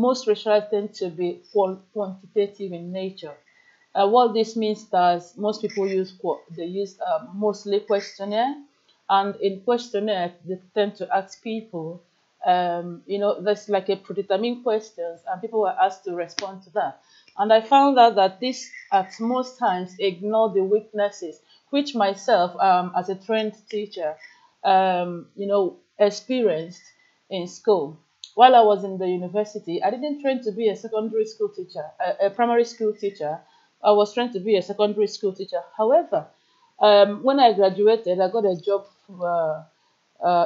most research tend to be quantitative in nature. What this means is most people use mostly questionnaire, and in questionnaire they tend to ask people, there's like a predetermined questions, and people were asked to respond to that. And I found out that this at most times ignore the weaknesses, which myself, as a trained teacher, experienced in school. While I was in the university, I didn't train to be a secondary school teacher, a primary school teacher. I was trained to be a secondary school teacher. However, when I graduated, I got a job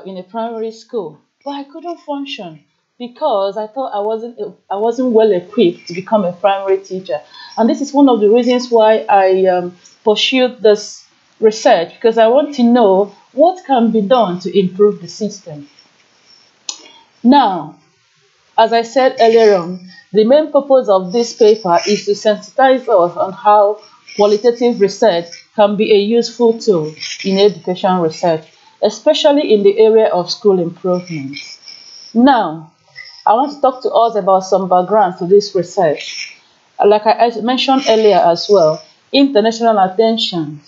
in a primary school, but I couldn't function because I thought I wasn't well equipped to become a primary teacher. And this is one of the reasons why I pursued this research, because I want to know what can be done to improve the system. Now, as I said earlier on, the main purpose of this paper is to sensitize us on how qualitative research can be a useful tool in education research, especially in the area of school improvement. Now, I want to talk to us about some background to this research. Like I mentioned earlier as well, international attention,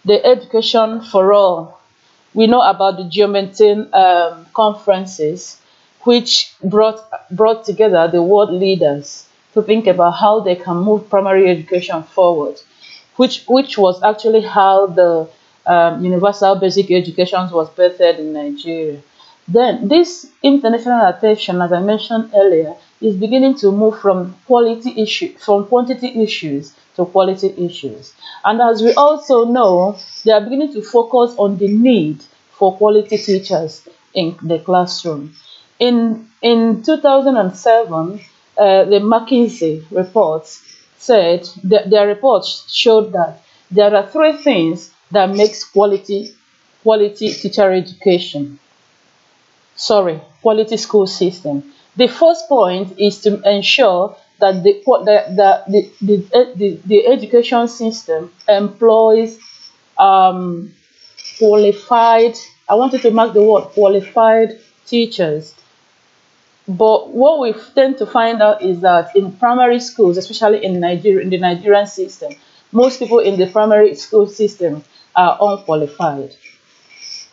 the education for all. We know about the Geometry conferences, which brought together the world leaders to think about how they can move primary education forward, which was actually how the universal basic education was birthed in Nigeria. Then this international attention, as I mentioned earlier, is beginning to move from quantity issues to quality issues. And as we also know, they are beginning to focus on the need for quality teachers in the classroom. In 2007, the McKinsey report said that their report showed that there are three things that makes quality teacher education. Quality school system. The first point is to ensure that the education system employs qualified, I wanted to mark the word qualified teachers. But what we tend to find out is that in primary schools, especially in Nigeria, in the Nigerian system, most people in the primary school system are unqualified.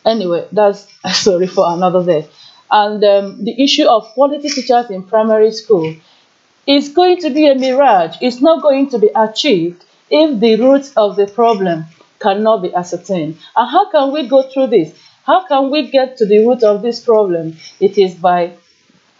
Anyway, that's a story for another day. And the issue of quality teachers in primary school is going to be a mirage. It's not going to be achieved if the roots of the problem cannot be ascertained. And how can we go through this? How can we get to the root of this problem? It is by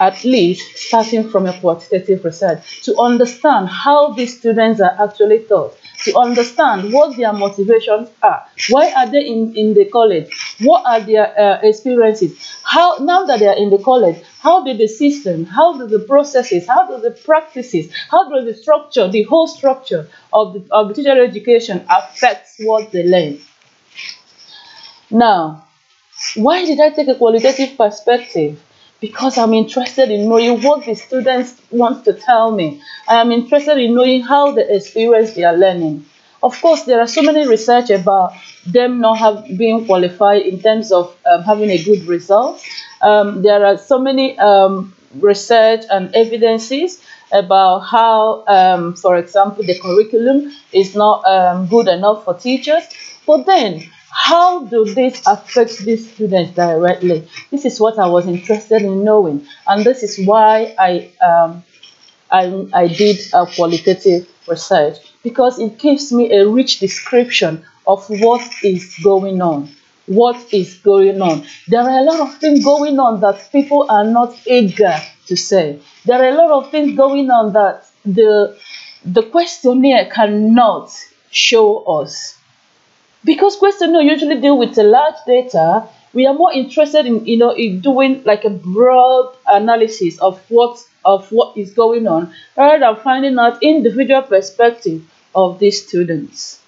at least starting from a quantitative research to understand how these students are actually taught, to understand what their motivations are. Why are they in the college? What are their experiences? How, now that they are in the college, how do the system, how do the processes, how do the practices, how does the structure, the whole structure of the teacher education affects what they learn? Now, why did I take a qualitative perspective? Because I'm interested in knowing what the students want to tell me. I am interested in knowing how they experience their learning. Of course, there are so many research about them not being qualified in terms of having a good result. There are so many research and evidences about how, for example, the curriculum is not good enough for teachers. But then, how do this affect these students directly? This is what I was interested in knowing, and this is why I did a qualitative research, because it gives me a rich description of what is going on. What is going on? There are a lot of things going on that people are not eager to say. There are a lot of things going on that the questionnaire cannot show us. Because questionnaire usually deal with a large data, we are more interested in doing like a broad analysis of what is going on, rather than finding out individual perspective of these students.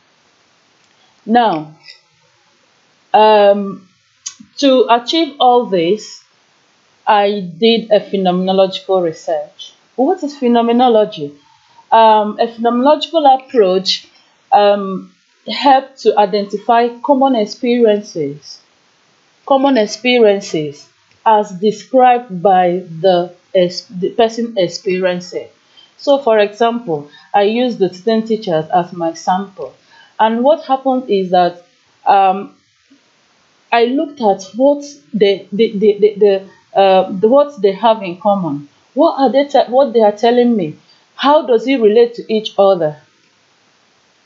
Now, to achieve all this, I did a phenomenological research. What is phenomenology? A phenomenological approach help to identify common experiences as described by the the person experiencing. So, for example, I use the student teachers as my sample. And what happened is that I looked at what what they have in common. What they are telling me? How does it relate to each other?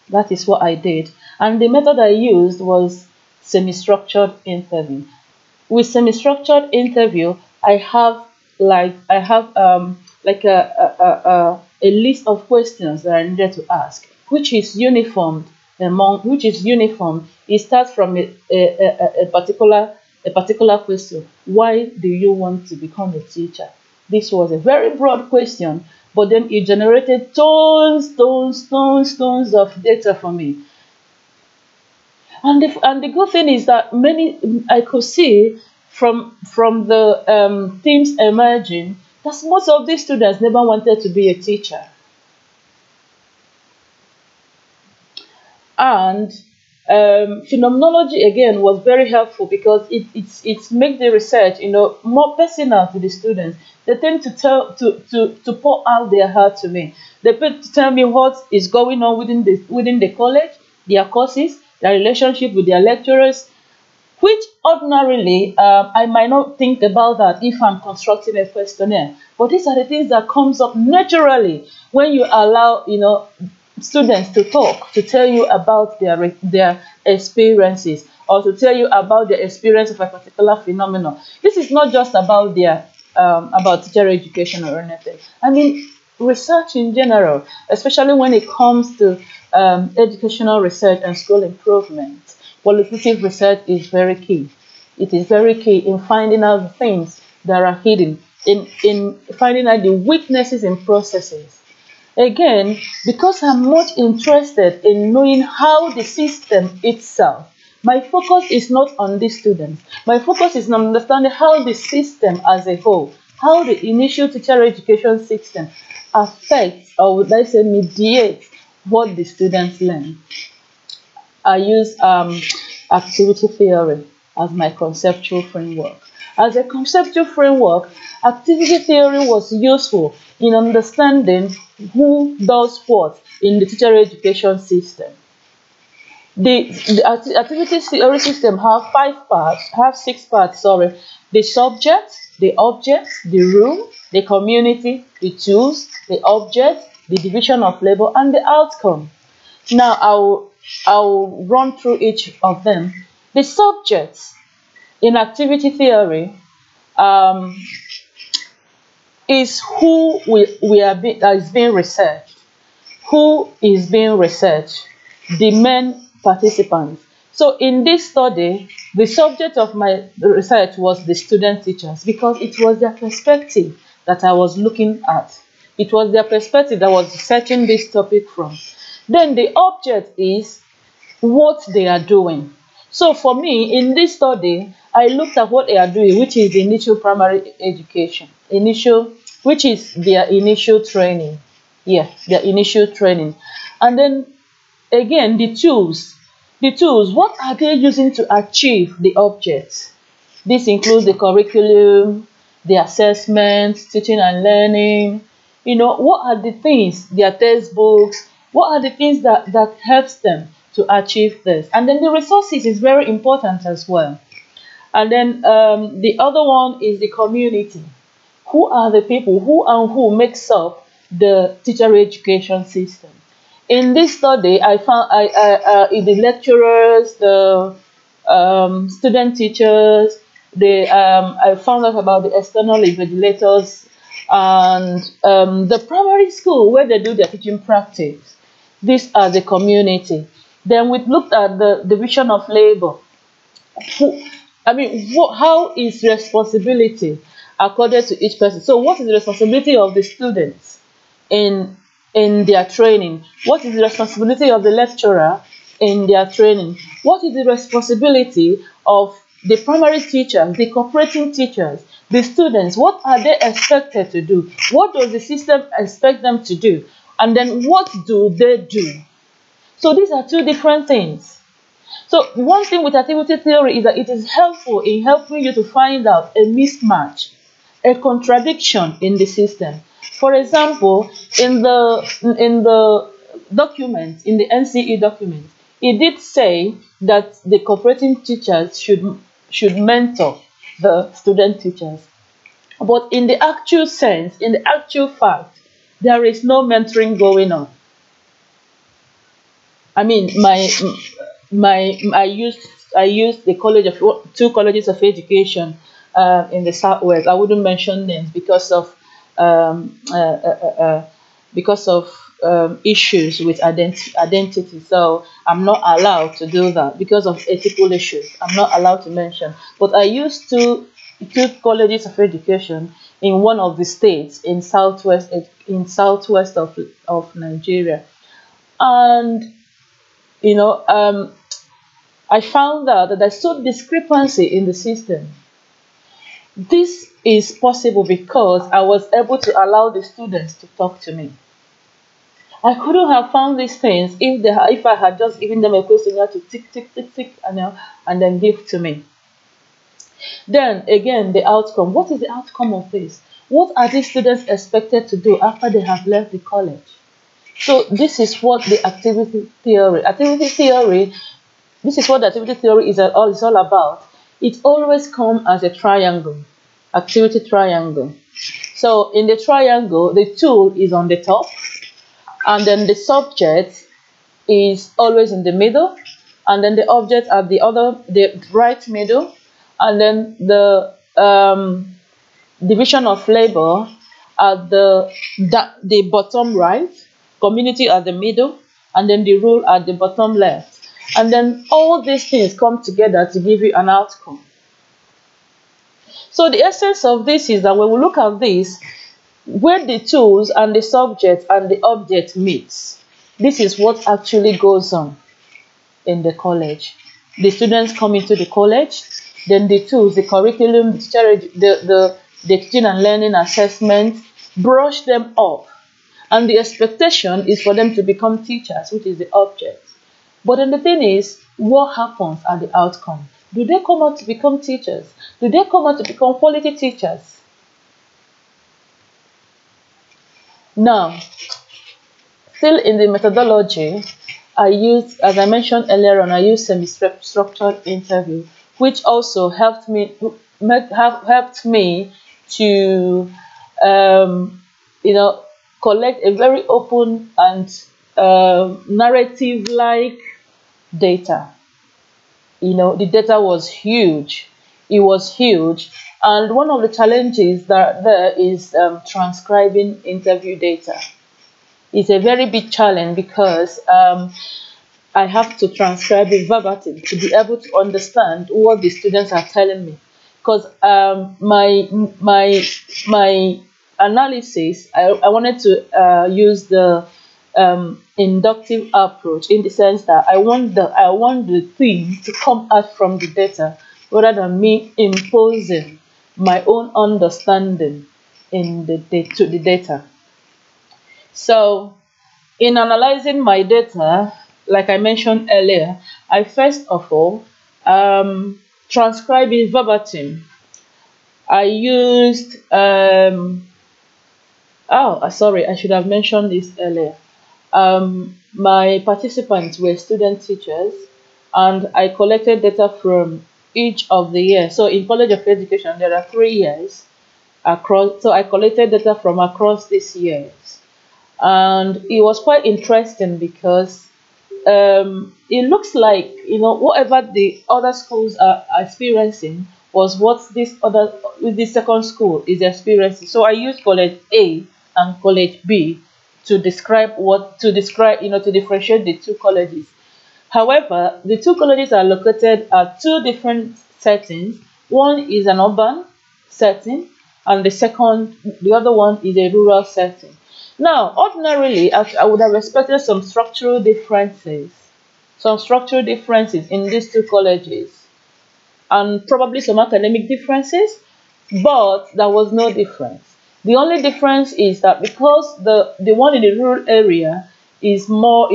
That is what I did. And the method I used was semi-structured interview. With semi-structured interview, I have like a list of questions that I needed to ask, which is uniform among which is uniform. It starts from a particular question. Why do you want to become a teacher? This was a very broad question, but then it generated tons of data for me. And the good thing is that many I could see from the themes emerging that most of these students never wanted to be a teacher. And phenomenology again was very helpful because it makes the research more personal to the students. They tend to pour out their heart to me. They tell me what is going on within the college, their courses, their relationship with their lecturers, which ordinarily I might not think about that if I'm constructing a questionnaire. But these are the things that comes up naturally when you allow students to talk, to tell you about their experiences, or to tell you about the experience of a particular phenomenon. This is not just about their about teacher education or anything. I mean, research in general, especially when it comes to educational research and school improvement. Qualitative research is very key. It is very key in finding out the things that are hidden, in finding out the weaknesses in processes. Again, because I'm much interested in knowing how the system itself, my focus is not on the students. My focus is on understanding how the system as a whole, how the initial teacher education system affects, or would I say mediates, what the students learn. I use activity theory as my conceptual framework. As a conceptual framework, activity theory was useful in understanding who does what in the teacher education system. The activity theory system have 6 parts, sorry. The subject, the object, the room, the community, the tools, the object, the division of labor, and the outcome. Now I'll run through each of them. The subjects in activity theory is who is being researched. Who is being researched? The main participants. So in this study, the subject of my research was the student teachers because it was their perspective that I was looking at. It was their perspective that I was researching this topic from. Then the object is what they are doing. So for me, in this study, I looked at what they are doing, which is the initial primary education, which is their initial training. Yeah, their initial training. And then again, the tools, what are they using to achieve the objects? This includes the curriculum, the assessment, teaching and learning. What are the things, their textbooks, what are the things that helps them to achieve this? And then the resources is very important as well. And then the other one is the community. Who are the people, who makes up the teacher education system? In this study, I found in the lecturers, the student teachers, I found out about the external invigilators and the primary school where they do their teaching practice. These are the community. Then we looked at the division of labor. How is responsibility accorded to each person? So what is the responsibility of the students in their training? What is the responsibility of the lecturer in their training? What is the responsibility of the primary teachers, the cooperating teachers, the students? What are they expected to do? What does the system expect them to do? And then what do they do? So these are two different things. So one thing with activity theory is that it is helpful in helping you to find out a mismatch a contradiction in the system. For example, in the document, in the NCE document, it did say that the cooperating teachers should mentor the student teachers. But in the actual sense, in the actual fact, there is no mentoring going on. I mean, I used the college of two colleges of education in the southwest. I wouldn't mention names um, uh, uh, uh, because of issues with identity. So I'm not allowed to do that because of ethical issues. I'm not allowed to mention. But I used two colleges of education in one of the states in southwest of Nigeria, and you know I found out that there's so discrepancy in the system. This is possible because I was able to allow the students to talk to me. I couldn't have found these things if I had just given them a questionnaire to tick tick tick tick and then give to me. Then again, the outcome. What is the outcome of this? What are these students expected to do after they have left the college? So this is what the activity theory. This is what the activity theory is all about. It always comes as a triangle, activity triangle. So in the triangle, the tool is on the top, and then the subject is always in the middle, and then the object at the right middle, and then the division of labor at the bottom right, community at the middle, and then the rule at the bottom left. And then all these things come together to give you an outcome. So the essence of this is that when we look at this, where the tools and the subject and the object meets, this is what actually goes on in the college. The students come into the college, then the tools, the curriculum, the teaching and learning assessment, brush them up. And the expectation is for them to become teachers, which is the object. But then the thing is, what happens at the outcome? Do they come out to become teachers? Do they come out to become quality teachers? Now, still in the methodology, as I mentioned earlier on, I used semi-structured interview, which also helped me to collect a very open and narrative-like data. The data was huge. It was huge. And one of the challenges that there is transcribing interview data. It's a very big challenge because I have to transcribe it verbatim to be able to understand what the students are telling me. Because my analysis, I wanted to use the inductive approach, in the sense that I want the thing to come out from the data rather than me imposing my own understanding to the data. So in analyzing my data, like I mentioned earlier, I first of all transcribe it verbatim. I used sorry, I should have mentioned this earlier. My participants were student teachers, and I collected data from each of the years. So in College of Education, there are 3 years across. So I collected data from across these years, and it was quite interesting because it looks like whatever the other schools are experiencing was what this second school is experiencing. So I used College A and College B to differentiate the two colleges. However, the two colleges are located at two different settings. One is an urban setting, and the other one is a rural setting. Now, ordinarily, I would have expected some structural differences in these two colleges, and probably some academic differences, but there was no difference. The only difference is that because the one in the rural area is more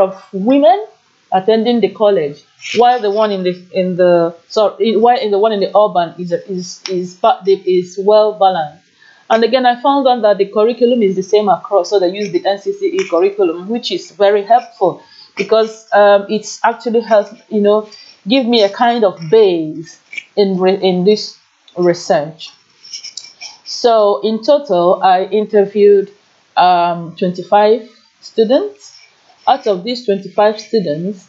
of women, attending the college, while the one in the one in the urban is well balanced. And again, I found out that the curriculum is the same across, so they use the NCCE curriculum, which is very helpful because it's actually helped, give me a kind of base in this research. So in total, I interviewed 25 students. Out of these 25 students,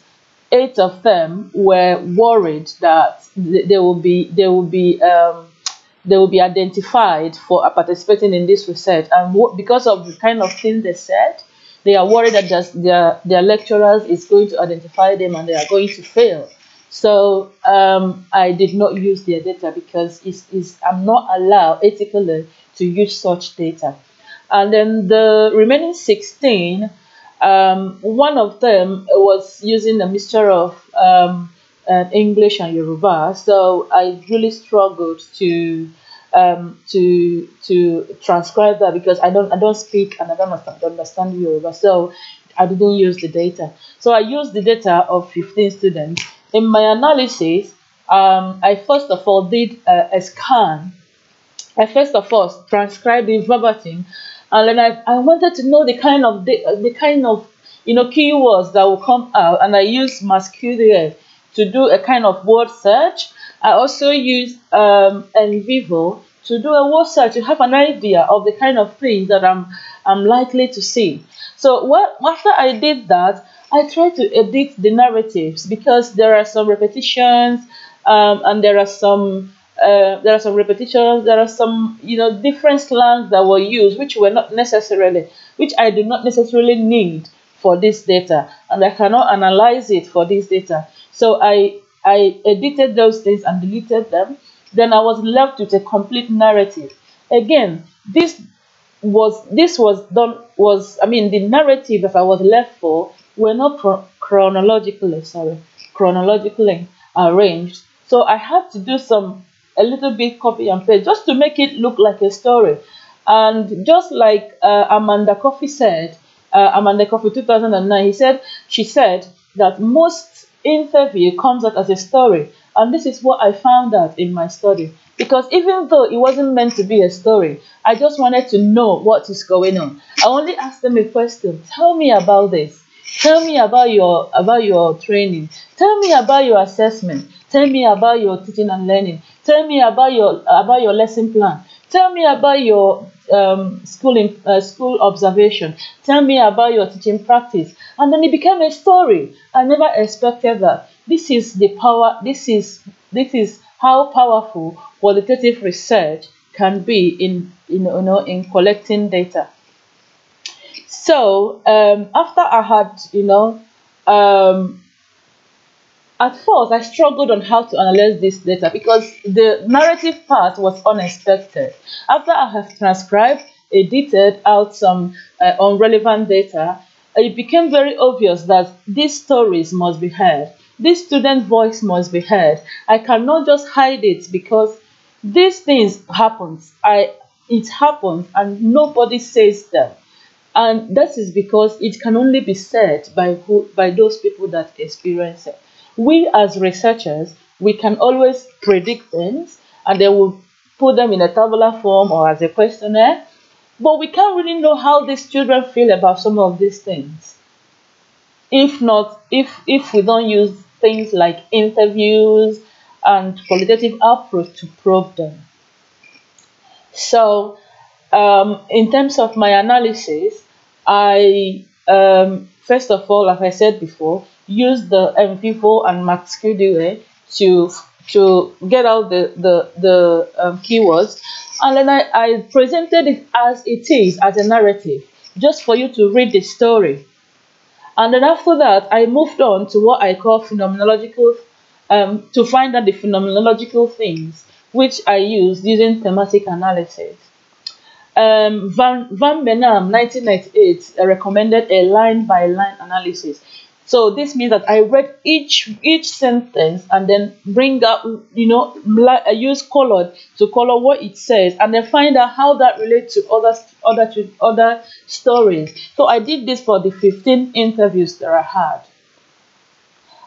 8 of them were worried that they will be identified for participating in this research, and because of the kind of thing they said, they are worried that their lecturers is going to identify them and they are going to fail. So I did not use their data because I'm not allowed ethically to use such data. And then the remaining 16, one of them was using a mixture of English and Yoruba, so I really struggled to transcribe that because I don't speak and I don't understand Yoruba, so I didn't use the data. So I used the data of 15 students. In my analysis, I first of all did a scan. I first of all transcribed the verbatim, and then I wanted to know the kind of keywords that will come out, and I used MassQDA to do a kind of word search. I also used NVivo to do a word search to have an idea of the kind of things that I'm likely to see. So after I did that, I tried to edit the narratives because there are some repetitions, and there are some repetitions. There are some different slangs that were used, which I do not necessarily need for this data, and I cannot analyze it for this data. So I edited those things and deleted them. Then I was left with a complete narrative. Again, the narrative that I was left for were not chronologically arranged. So I had to do a little bit copy and paste just to make it look like a story. And just like Amanda Coffey said, Amanda Coffey 2009, she said that most interview comes out as a story, and this is what I found out in my study. Because even though it wasn't meant to be a story, I just wanted to know what is going on. I only asked them a question: tell me about this. Tell me about your training. Tell me about your assessment. Tell me about your teaching and learning. Tell me about your lesson plan. Tell me about your school observation. Tell me about your teaching practice. And then it became a story. I never expected that. This is the power. This is how powerful qualitative research can be in collecting data. So after I had at first I struggled on how to analyze this data because the narrative part was unexpected. After I have transcribed, edited out some unrelevant data, it became very obvious that these stories must be heard. This student voice must be heard. I cannot just hide it because these things happens. It happens and nobody says them. And that is because it can only be said by those people that experience it. We as researchers, we can always predict things and then we'll put them in a tabular form or as a questionnaire, but we can't really know how these children feel about some of these things. If we don't use things like interviews and qualitative approach to probe them. So in terms of my analysis, I first of all, like I said before, use the NVivo and MassQDA to get out the keywords, and then I presented it as it is, as a narrative, just for you to read the story. And then after that, I moved on to what I call phenomenological, to find out the phenomenological things, which I used using thematic analysis. Van Benam, 1998, recommended a line-by-line analysis. So this means that I read each sentence and then bring up, I use color to color what it says, and then find out how that relates to other stories. So I did this for the 15 interviews that I had.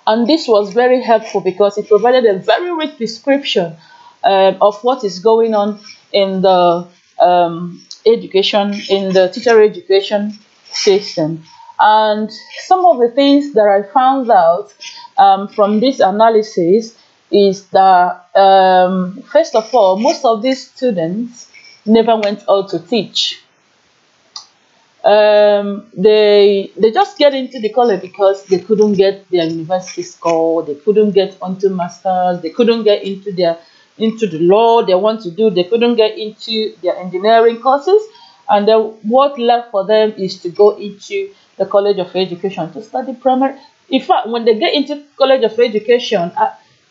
And this was very helpful because it provided a very rich description of what is going on in the in the teacher education system. And some of the things that I found out from this analysis is that, first of all, most of these students never went out to teach. They just get into the college because they couldn't get their university score, they couldn't get onto masters, they couldn't get into the law they want to do, they couldn't get into their engineering courses, and then what left for them is to go into the College of Education to study primary. In fact, when they get into College of Education,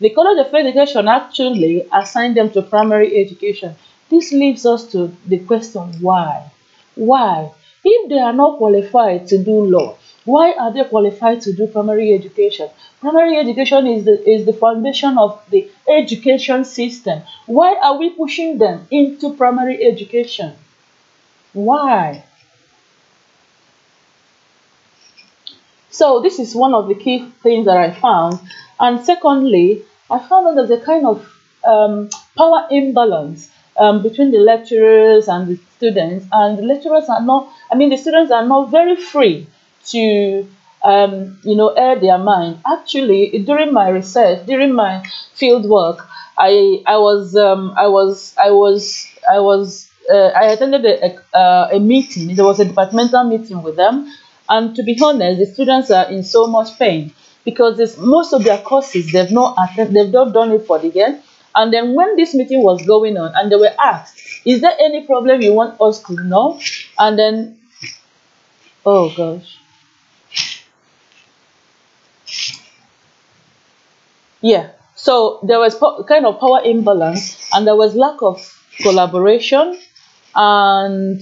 the College of Education actually assigned them to primary education. This leads us to the question, why? Why? If they are not qualified to do law, why are they qualified to do primary education? Primary education is the foundation of the education system. Why are we pushing them into primary education? Why? So this is one of the key things that I found. And secondly, I found that there's a kind of power imbalance between the lecturers and the students, and the lecturers are not, the students are not very free to air their mind. Actually, during my research, during my field work, I attended a meeting. There was a departmental meeting with them, and to be honest, the students are in so much pain because most of their courses they've not done it for the year. And then when this meeting was going on, and they were asked, "Is there any problem you want us to know?" And then, oh gosh, yeah. So there was kind of power imbalance, and there was lack of collaboration, and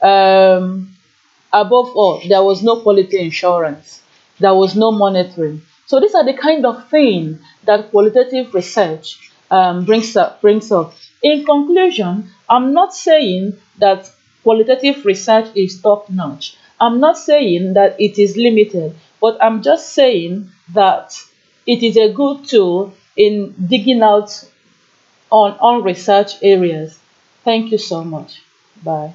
above all, there was no quality insurance. There was no monitoring. So these are the kind of thing that qualitative research brings up. In conclusion, I'm not saying that qualitative research is top notch. I'm not saying that it is limited, but I'm just saying that it is a good tool in digging out on research areas. Thank you so much. Bye.